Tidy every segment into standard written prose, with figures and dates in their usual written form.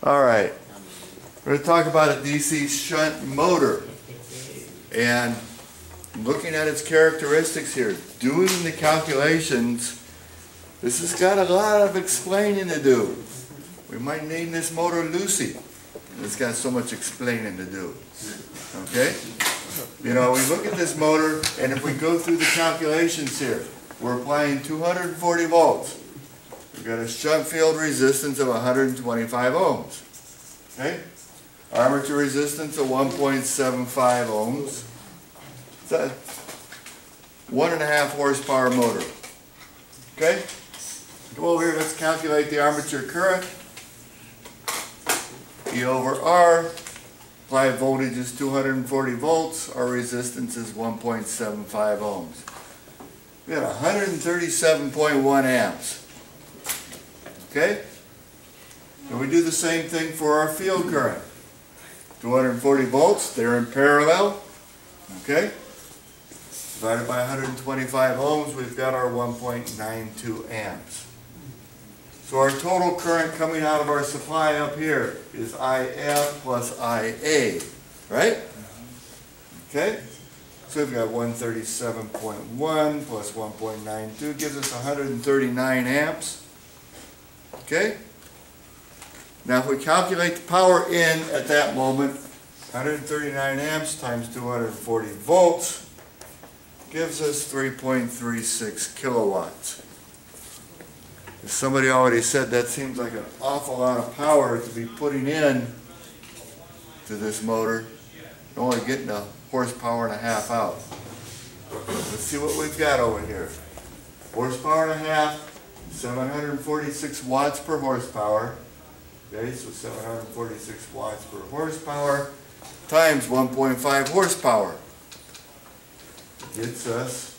Alright, we're going to talk about a DC shunt motor, and looking at its characteristics here, doing the calculations, this has got a lot of explaining to do. We might name this motor Lucy. It's got so much explaining to do. Okay? You know, we look at this motor, and if we go through the calculations here, we're applying 240 volts. We've got a shunt field resistance of 125 ohms. Okay? Armature resistance of 1.75 ohms. It's a 1.5 horsepower motor. Okay? Go over here, let's calculate the armature current. E over R. Applied voltage is 240 volts. Our resistance is 1.75 ohms. We got 137.1 amps. Okay? And we do the same thing for our field current. 240 volts, they're in parallel. Okay? Divided by 125 ohms, we've got our 1.92 amps. So our total current coming out of our supply up here is IF plus IA, right? Okay? So we've got 137.1 plus 1.92 gives us 139 amps. Okay? Now if we calculate the power in at that moment, 139 amps times 240 volts gives us 3.36 kilowatts. As somebody already said, that seems like an awful lot of power to be putting in to this motor, only getting a horsepower and a half out. Let's see what we've got over here. Horsepower and a half, 746 watts per horsepower. Okay, so 746 watts per horsepower times 1.5 horsepower gets us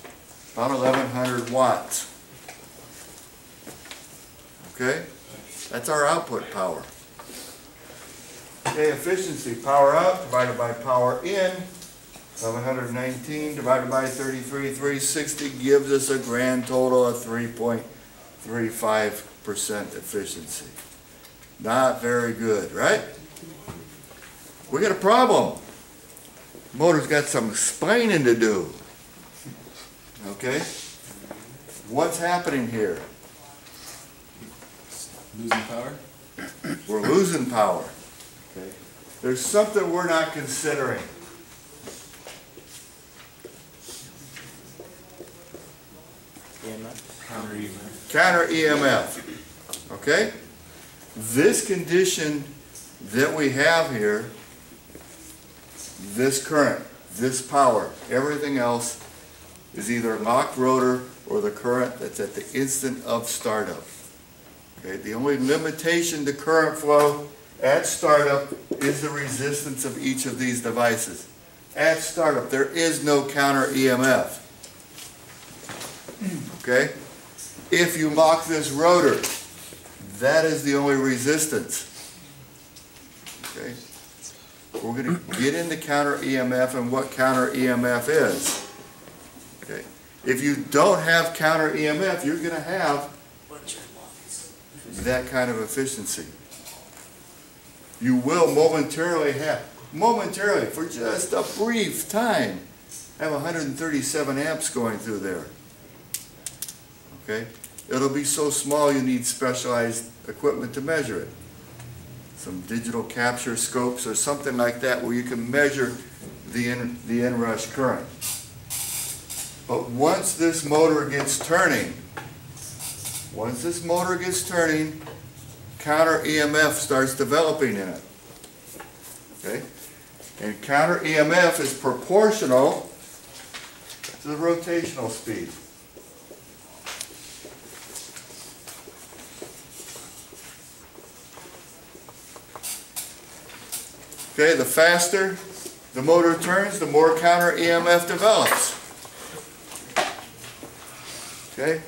about 1100 watts. Okay, that's our output power. Okay, efficiency, power out divided by power in, 719 divided by 33,360 gives us a grand total of 3.35% efficiency. Not very good, right? We got a problem. Motor's got some explaining to do. Okay? What's happening here? Losing power? We're losing power. Okay? There's something we're not considering. EMF? Counter EMF. Counter EMF. Okay? This condition that we have here, this current, this power, everything else is either locked rotor or the current that's at the instant of startup. Okay? The only limitation to current flow at startup is the resistance of each of these devices. At startup, there is no counter EMF. Okay? If you lock this rotor, that is the only resistance. Okay? We're going to get into counter EMF and what counter EMF is. Okay? If you don't have counter EMF, you're going to have that kind of efficiency. You will momentarily, for just a brief time, have 137 amps going through there. Okay? It'll be so small you need specialized equipment to measure it. Some digital capture scopes or something like that where you can measure the inrush current. But once this motor gets turning, counter EMF starts developing in it. Okay? And counter EMF is proportional to the rotational speed. Okay, the faster the motor turns, the more counter EMF develops. Okay?